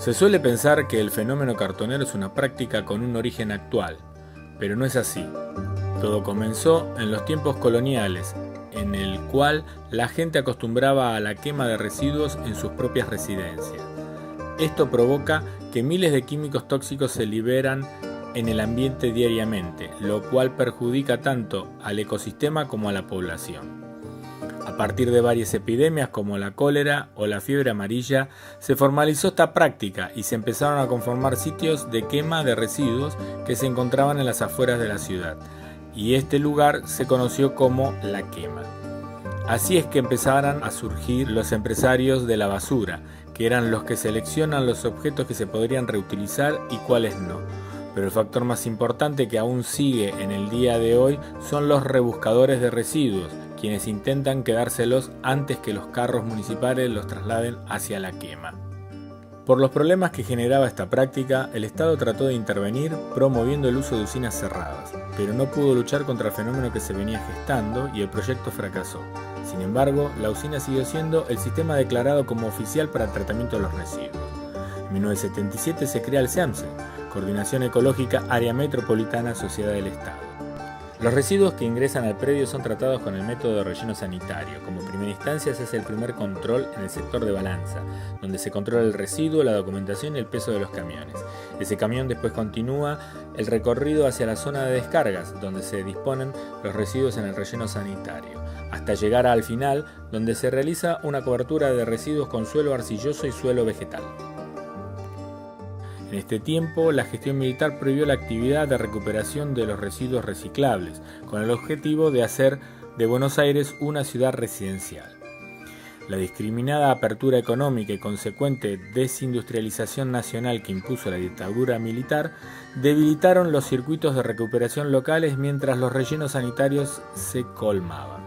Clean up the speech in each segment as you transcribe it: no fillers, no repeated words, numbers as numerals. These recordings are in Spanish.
Se suele pensar que el fenómeno cartonero es una práctica con un origen actual, pero no es así. Todo comenzó en los tiempos coloniales, en el cual la gente acostumbraba a la quema de residuos en sus propias residencias. Esto provoca que miles de químicos tóxicos se liberan en el ambiente diariamente, lo cual perjudica tanto al ecosistema como a la población. A partir de varias epidemias como la cólera o la fiebre amarilla, se formalizó esta práctica y se empezaron a conformar sitios de quema de residuos que se encontraban en las afueras de la ciudad, y este lugar se conoció como La Quema. Así es que empezaron a surgir los empresarios de la basura, que eran los que seleccionan los objetos que se podrían reutilizar y cuáles no. Pero el factor más importante que aún sigue en el día de hoy son los rebuscadores de residuos, quienes intentan quedárselos antes que los carros municipales los trasladen hacia la quema. Por los problemas que generaba esta práctica, el Estado trató de intervenir promoviendo el uso de usinas cerradas, pero no pudo luchar contra el fenómeno que se venía gestando y el proyecto fracasó. Sin embargo, la usina siguió siendo el sistema declarado como oficial para el tratamiento de los residuos. En 1977 se crea el CEAMSE, Coordinación Ecológica Área Metropolitana Sociedad del Estado. Los residuos que ingresan al predio son tratados con el método de relleno sanitario. Como primera instancia se hace el primer control en el sector de balanza, donde se controla el residuo, la documentación y el peso de los camiones. Ese camión después continúa el recorrido hacia la zona de descargas, donde se disponen los residuos en el relleno sanitario, hasta llegar al final, donde se realiza una cobertura de residuos con suelo arcilloso y suelo vegetal. En este tiempo, la gestión militar prohibió la actividad de recuperación de los residuos reciclables, con el objetivo de hacer de Buenos Aires una ciudad residencial. La discriminada apertura económica y consecuente desindustrialización nacional que impuso la dictadura militar debilitaron los circuitos de recuperación locales mientras los rellenos sanitarios se colmaban.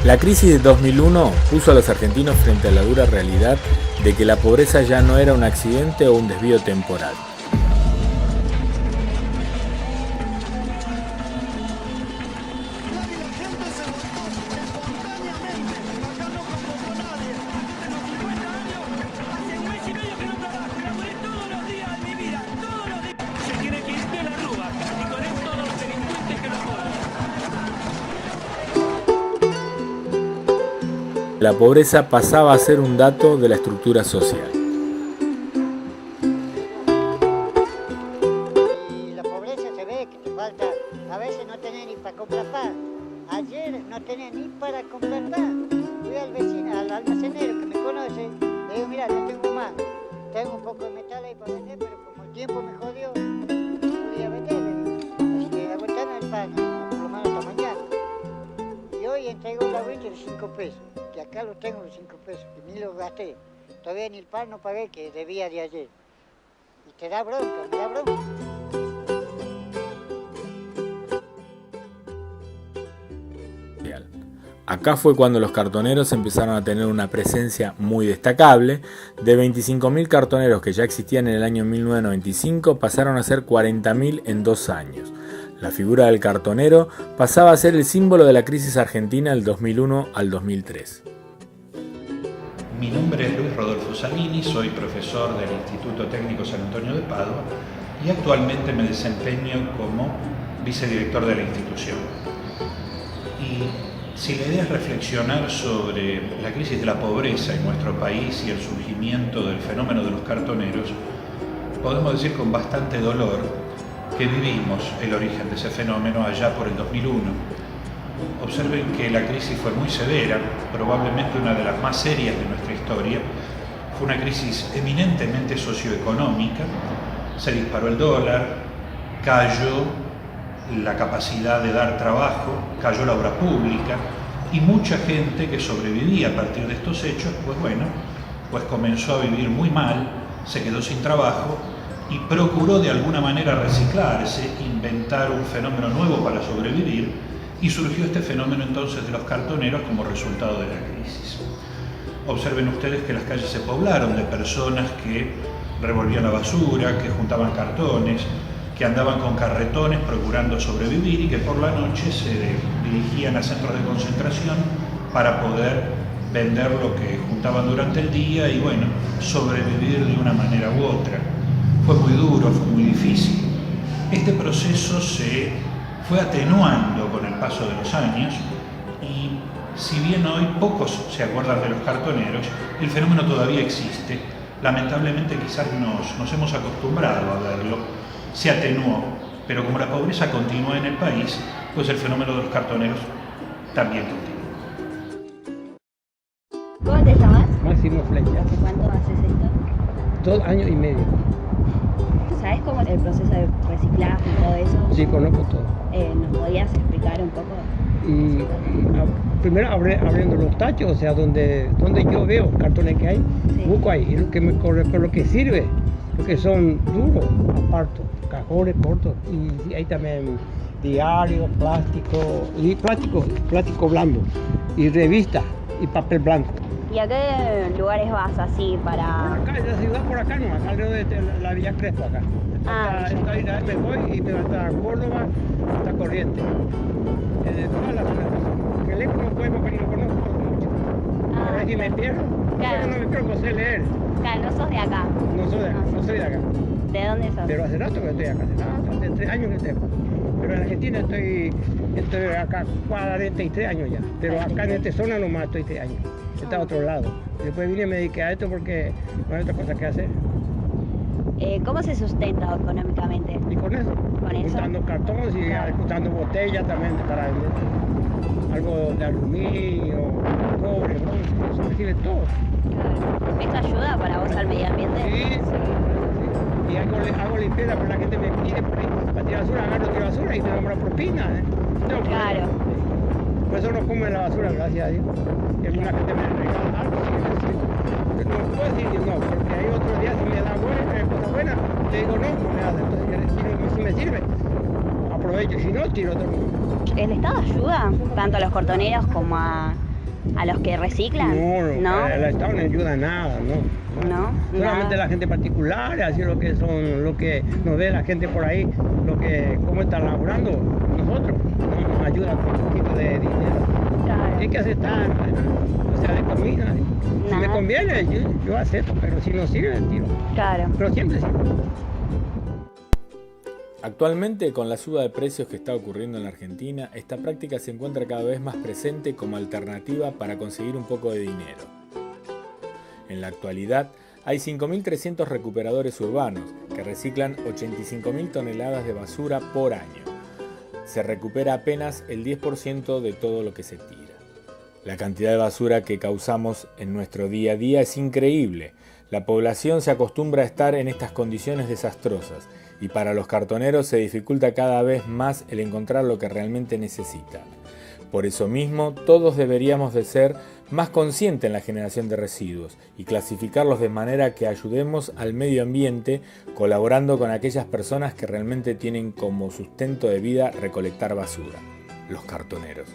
La crisis de 2001 puso a los argentinos frente a la dura realidad de que la pobreza ya no era un accidente o un desvío temporal. La pobreza pasaba a ser un dato de la estructura social. Y la pobreza se ve que te falta, a veces no tenés ni para comprar pan. Ayer no tenés ni para comprar pan. Fui al vecino, al almacenero que me conoce, le digo, mira, no tengo más. Tengo un poco de metal ahí para vender, pero como el tiempo me jodió, no podía venderle. Así que aguantame el pan, por lo menos hasta mañana. Y hoy entrego la venta de 5 pesos. Que acá los tengo los 5 pesos, y ni los gasté. Todavía ni el pan no pagué, que debía de ayer. Y te da bronca, me da bronca. Acá fue cuando los cartoneros empezaron a tener una presencia muy destacable. De 25.000 cartoneros que ya existían en el año 1995 pasaron a ser 40.000 en 2 años. La figura del cartonero pasaba a ser el símbolo de la crisis argentina del 2001 al 2003. Mi nombre es Luis Rodolfo Zanini, soy profesor del Instituto Técnico San Antonio de Padua y actualmente me desempeño como vicedirector de la institución. Y si la idea es reflexionar sobre la crisis de la pobreza en nuestro país y el surgimiento del fenómeno de los cartoneros, podemos decir con bastante dolor que vivimos el origen de ese fenómeno allá por el 2001. Observen que la crisis fue muy severa, probablemente una de las más serias de nuestra historia. Fue una crisis eminentemente socioeconómica, se disparó el dólar, cayó la capacidad de dar trabajo, cayó la obra pública y mucha gente que sobrevivía a partir de estos hechos, pues comenzó a vivir muy mal, se quedó sin trabajo y procuró de alguna manera reciclarse, inventar un fenómeno nuevo para sobrevivir, y surgió este fenómeno entonces de los cartoneros como resultado de la crisis. Observen ustedes que las calles se poblaron de personas que revolvían la basura, que juntaban cartones, que andaban con carretones procurando sobrevivir y que por la noche se dirigían a centros de concentración para poder vender lo que juntaban durante el día y, bueno, sobrevivir de una manera u otra. Fue muy duro, fue muy difícil. Este proceso se fue atenuando con el paso de los años y, si bien hoy pocos se acuerdan de los cartoneros, el fenómeno todavía existe. Lamentablemente quizás nos hemos acostumbrado a verlo, se atenuó, pero como la pobreza continúa en el país, pues el fenómeno de los cartoneros también continúa. ¿Cómo te llamas? Máximo Flecha. ¿Hace cuánto haces esto? 2 años y medio. ¿Sabes cómo es el proceso de reciclaje y todo eso? Sí, conozco todo. ¿Nos podías explicar un poco? Primero abriendo los tachos, o sea, donde yo veo cartones que hay, Sí. busco ahí. Y lo que por lo que sirve, lo que son duros, aparto, cajones cortos. Y hay también diarios, plástico blando, y revistas, y papel blanco. ¿Y a qué lugares vas así para...? Acá, en la ciudad por acá no, acá alrededor de la Villa Crespo acá. Me voy y me voy hasta Córdoba, hasta Corrientes. Todas las ciudades. Que lejos no puedo porque no conozco mucho. A ver si me pierdo. Claro. Pero no me creo que sé leer. Claro, no sos de acá. No soy de acá, no soy de acá. ¿De dónde sos? Pero hace rato que estoy acá, hace 3 años que estoy acá. Pero en Argentina estoy acá 43 años ya. Pero acá en esta zona nomás estoy 3 años. Está a otro lado. Después vine y me dediqué a esto porque no hay otra cosa que hacer. ¿Cómo se sustenta económicamente? Y con eso, ¿Con eso? juntando cartones y Claro. juntando botellas también para vender. Algo de aluminio, cobre, bronce, eso me sirve todo. Claro. ¿Esto ayuda para vos al medio ambiente? Sí. Y hago limpieza, pero la gente me pide por ahí para tirar basura, agarro tiro basura y me da una propina. No, Claro. Por eso no come la basura, gracias a Dios. Y alguna gente me regala algo, sí, pero no puedo decir que no, porque hay otros días si me da cosa buena, le digo no me da. Entonces si me sirve, aprovecho, si no, tiro otro. ¿El Estado ayuda tanto a los cartoneros como a los que reciclan? No, el Estado no ayuda a nada, No, solamente nada. la gente particular, así lo que nos ve la gente por ahí, cómo están laburando nosotros, nos ayuda con un poquito de dinero. Claro. Hay que aceptar, o sea, de comida. Si me Nada. conviene, yo acepto, pero si no sirve, tiro. Claro. Pero siempre sirve. Actualmente, con la suba de precios que está ocurriendo en la Argentina, esta práctica se encuentra cada vez más presente como alternativa para conseguir un poco de dinero. En la actualidad, hay 5.300 recuperadores urbanos que reciclan 85.000 toneladas de basura por año. Se recupera apenas el 10% de todo lo que se tira. La cantidad de basura que causamos en nuestro día a día es increíble. La población se acostumbra a estar en estas condiciones desastrosas y para los cartoneros se dificulta cada vez más el encontrar lo que realmente necesitan. Por eso mismo, todos deberíamos de ser más conscientes en la generación de residuos y clasificarlos de manera que ayudemos al medio ambiente colaborando con aquellas personas que realmente tienen como sustento de vida recolectar basura, los cartoneros.